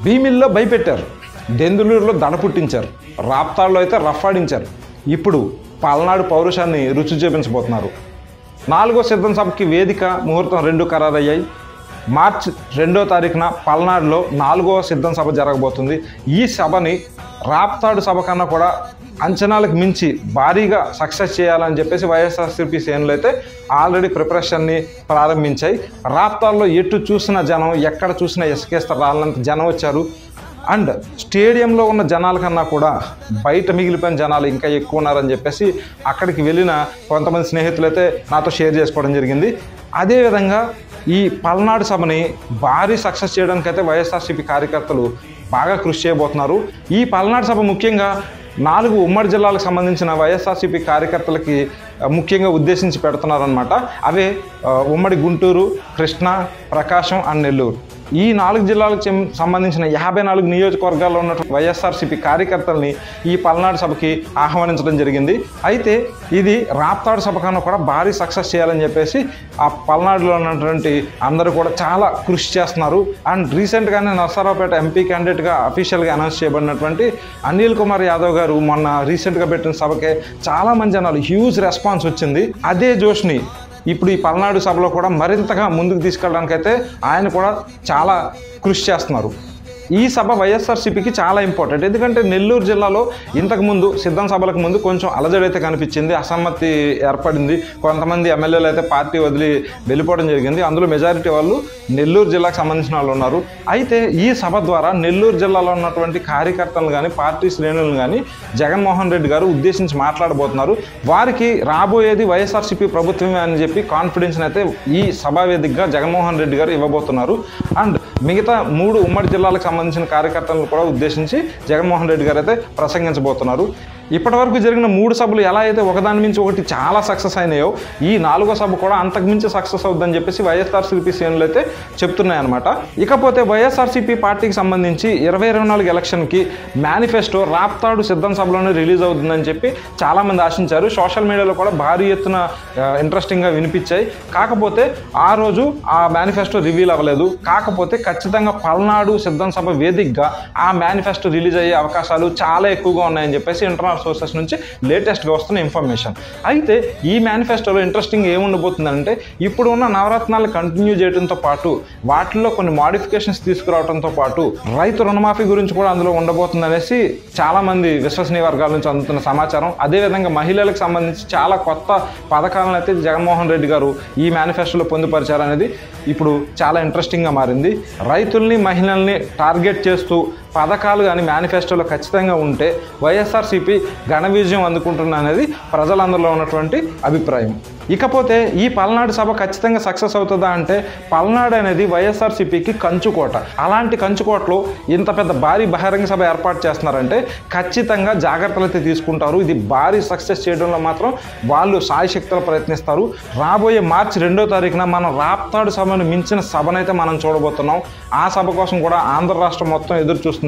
భీమిల్లో భయపెట్టారు, దెందులూరులో దడ పుట్టించారు, రాప్తాడులో అయితే రఫాడించారు. ఇప్పుడు పల్నాడు పౌరుషాన్ని రుచి చూపించబోతున్నారు. 4వ సిద్ధం సభకి వేదిక ముహూర్తం 2 ఖరారయ్యాయి. మార్చి 2వ తారీఖున పల్నాడులో 4వ సిద్ధం సభ జరగబోతుంది. ఈ సభని రాప్తాడు సభ కన్నా కూడా అంచనాలకు మించి భారీగా సక్సెస్ చేయాలని చెప్పేసి వైఎస్ఆర్సీపీ శ్రేణులు అయితే ఆల్రెడీ ప్రిపరేషన్ని ప్రారంభించాయి. రాప్తాడులో ఎటు చూసిన జనం, ఎక్కడ చూసినా ఇసుకేస్తారు రాళ్ళంత జనం వచ్చారు. అండ్ స్టేడియంలో ఉన్న జనాల కన్నా కూడా బయట మిగిలిపోయిన జనాలు ఇంకా ఎక్కువ ఉన్నారని చెప్పేసి అక్కడికి వెళ్ళిన కొంతమంది స్నేహితులు అయితే నాతో షేర్ చేసుకోవడం జరిగింది. అదేవిధంగా ఈ పల్నాడు సభని భారీ సక్సెస్ చేయడానికి అయితే వైఎస్ఆర్సీపీ కార్యకర్తలు బాగా కృషి చేయబోతున్నారు. ఈ పల్నాడు సభ ముఖ్యంగా 4 ఉమ్మడి జిల్లాలకు సంబంధించిన వైఎస్ఆర్సీపీ కార్యకర్తలకి ముఖ్యంగా ఉద్దేశించి పెడుతున్నారనమాట. అవే ఉమ్మడి గుంటూరు, కృష్ణా, ప్రకాశం అండ్ నెల్లూరు. ఈ 4 జిల్లాలకు సంబంధించిన 54 నియోజకవర్గాల్లో ఉన్న వైఎస్ఆర్సీపీ కార్యకర్తల్ని ఈ పల్నాడు సభకి ఆహ్వానించడం జరిగింది. అయితే ఇది రాప్తాడు సభ కన్నా కూడా భారీ సక్సెస్ చేయాలని చెప్పేసి ఆ పల్నాడులో ఉన్నటువంటి అందరూ కూడా చాలా కృషి చేస్తున్నారు. అండ్ రీసెంట్గానే నరసరావుపేట ఎంపీ క్యాండిడేట్గా అఫీషియల్గా అనౌన్స్ చేయబడినటువంటి అనిల్ కుమార్ యాదవ్ గారు మొన్న రీసెంట్గా పెట్టిన సభకే చాలామంది జనాలు హ్యూజ్ రెస్పాన్స్ వచ్చింది. అదే జోష్ని ఇప్పుడు ఈ పల్నాడు సభలో కూడా మరింతగా ముందుకు తీసుకెళ్ళడానికైతే ఆయన కూడా చాలా కృషి చేస్తున్నారు. ఈ సభ వైఎస్ఆర్సీపీకి చాలా ఇంపార్టెంట్. ఎందుకంటే నెల్లూరు జిల్లాలో ఇంతకుముందు సిద్ధం సభలకు ముందు కొంచెం అలజడైతే కనిపించింది, అసమ్మతి ఏర్పడింది. కొంతమంది ఎమ్మెల్యేలు అయితే పార్టీ వదిలి వెళ్ళిపోవడం జరిగింది. అందులో మెజారిటీ వాళ్ళు నెల్లూరు జిల్లాకు సంబంధించిన వాళ్ళు ఉన్నారు. అయితే ఈ సభ ద్వారా నెల్లూరు జిల్లాలో ఉన్నటువంటి కార్యకర్తలను కానీ పార్టీ శ్రేణులను కానీ జగన్మోహన్ రెడ్డి గారు ఉద్దేశించి మాట్లాడబోతున్నారు. వారికి రాబోయేది వైఎస్ఆర్సీపీ ప్రభుత్వమే అని చెప్పి కాన్ఫిడెన్స్ని అయితే ఈ సభా వేదికగా జగన్మోహన్ రెడ్డి గారు ఇవ్వబోతున్నారు. అండ్ మిగతా 3 ఉమ్మడి జిల్లాలకు సంబంధించిన కార్యకర్తలను కూడా ఉద్దేశించి జగన్మోహన్ రెడ్డి గారు అయితే ప్రసంగించబోతున్నారు. ఇప్పటివరకు జరిగిన 3 సభలు ఎలా అయితే ఒకదాని మించి ఒకటి చాలా సక్సెస్ అయినాయో, ఈ 4వ సభ కూడా అంతకుమించి సక్సెస్ అవుతుందని చెప్పేసి వైఎస్ఆర్సీపీ శ్రేణులు అయితే చెప్తున్నాయన్నమాట. ఇకపోతే వైఎస్ఆర్సీపీ పార్టీకి సంబంధించి 2024 ఎలక్షన్కి మేనిఫెస్టో రాప్తాడు సిద్ధం సభలోనే రిలీజ్ అవుతుందని చెప్పి చాలామంది ఆశించారు. సోషల్ మీడియాలో కూడా భారీ ఎత్తున ఇంట్రెస్టింగ్గా వినిపించాయి. కాకపోతే ఆ రోజు ఆ మేనిఫెస్టో రివీల్ అవ్వలేదు. కాకపోతే ఖచ్చితంగా పల్నాడు సిద్ధం సభ వేదికగా ఆ మేనిఫెస్టో రిలీజ్ అయ్యే అవకాశాలు చాలా ఎక్కువగా ఉన్నాయని చెప్పేసి ఇంటర్నల్ సోర్సెస్ నుంచి లేటెస్ట్గా వస్తున్న ఇన్ఫర్మేషన్. అయితే ఈ మేనిఫెస్టోలో ఇంట్రెస్టింగ్ ఏముండబోతుందంటే, ఇప్పుడు ఉన్న నవరత్నాలు కంటిన్యూ చేయడంతో పాటు వాటిల్లో కొన్ని మోడిఫికేషన్స్ తీసుకురావడంతో పాటు రైతు రుణమాఫీ గురించి కూడా అందులో ఉండబోతుందనేసి చాలామంది విశ్వసనీయ వర్గాల నుంచి అందుతున్న సమాచారం. అదేవిధంగా మహిళలకు సంబంధించి చాలా కొత్త పథకాలను అయితే జగన్మోహన్ రెడ్డి గారు ఈ మేనిఫెస్టోలో పొందుపరిచారనేది ఇప్పుడు చాలా ఇంట్రెస్టింగ్గా మారింది. రైతుల్ని, మహిళల్ని టార్గెట్ చేస్తూ పథకాలు కానీ మేనిఫెస్టోలో ఖచ్చితంగా ఉంటే వైఎస్ఆర్సీపీ ఘన విజయం అందుకుంటున్నా అనేది ప్రజలందరిలో ఉన్నటువంటి అభిప్రాయం. ఇకపోతే ఈ పల్నాడు సభ ఖచ్చితంగా సక్సెస్ అవుతుందా అంటే, పల్నాడు అనేది వైఎస్ఆర్సీపీకి కంచుకోట. అలాంటి కంచుకోటలో ఇంత పెద్ద భారీ బహిరంగ సభ ఏర్పాటు చేస్తున్నారంటే ఖచ్చితంగా జాగ్రత్తలు అయితే తీసుకుంటారు. ఇది భారీ సక్సెస్ చేయడంలో మాత్రం వాళ్ళు సాయశక్తులు ప్రయత్నిస్తారు. రాబోయే మార్చి 2వ తారీఖున మనం రాప్తాడు సభను మించిన సభనైతే మనం చూడబోతున్నాం. ఆ సభ కోసం కూడా ఆంధ్ర రాష్ట్రం మొత్తం ఎదురు చూస్తుంది.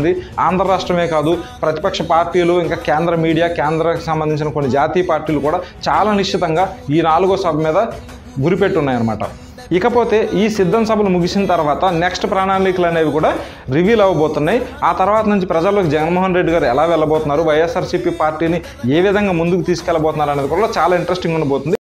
ఆంధ్ర రాష్ట్రమే కాదు, ప్రతిపక్ష పార్టీలు, ఇంకా కేంద్ర మీడియా, కేంద్రానికి సంబంధించిన కొన్ని జాతీయ పార్టీలు కూడా చాలా నిశ్చితంగా ఈ 4వ సభ మీద గురిపెట్టి ఉన్నాయన్నమాట. ఇకపోతే ఈ సిద్ధం సభలు ముగిసిన తర్వాత నెక్స్ట్ ప్రణాళికలు అనేవి కూడా రివీల్ అవ్వబోతున్నాయి. ఆ తర్వాత నుంచి ప్రజల్లోకి జగన్మోహన్ రెడ్డి గారు ఎలా వెళ్ళబోతున్నారు, వైఎస్ఆర్సీపీ పార్టీని ఏ విధంగా ముందుకు తీసుకెళ్ళబోతున్నారు అనేది కూడా చాలా ఇంట్రెస్టింగ్ ఉండబోతుంది.